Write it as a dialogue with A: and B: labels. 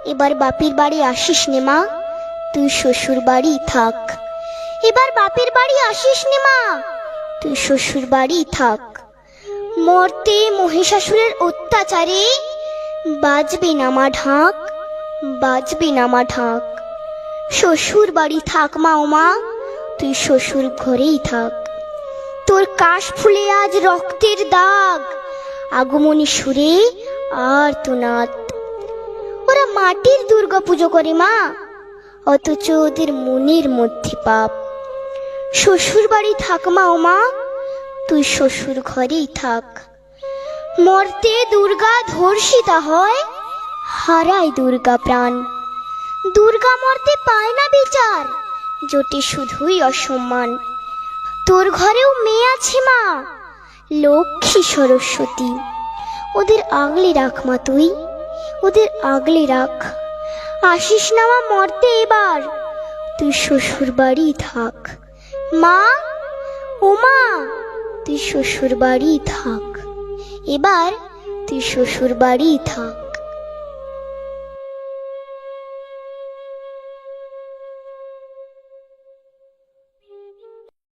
A: এবার বাপের বাড়ি আসিস নে মা, তুই শ্বশুর বাড়ি থাক। এবার বাপের বাড়ি আসিস নে মা, তুই শ্বশুর বাড়ি থাক। মর্তে মহিষাসুরের অত্যাচারে বাজবে না মা ঢাক, বাজবে না মা ঢাক। শ্বশুর বাড়ি থাক মা ও মা, তুই শ্বশুর ঘরেই থাক। তোর কাশ ফুলে আজ রক্তের দাগ, আগমনী সুরে আর তো নাত। ওরা মাটির দুর্গা পুজো করে মা, অথচ ওদের মনের মধ্যে পাপ। শ্বশুর বাড়ি থাক মা ও মা, তুই শ্বশুর ঘরেই থাক। মর্তে দুর্গা ধর্ষিতা হয়, হারায় দুর্গা প্রাণ। দুর্গা মর্তে পায় না বিচার, জোটে শুধুই অসম্মান। তোর ঘরেও মেয়ে আছে মা, লক্ষ্মী সরস্বতী, ওদের আগলে রাখ মা তুই, ওদের আগলে রাখ। আসিস না মা মর্তে এবার, তুই শ্বশুর বাড়ি থাক। মা ও মা, তুই শ্বশুর বাড়ি থাক, এবার তুই শ্বশুর বাড়ি থাক।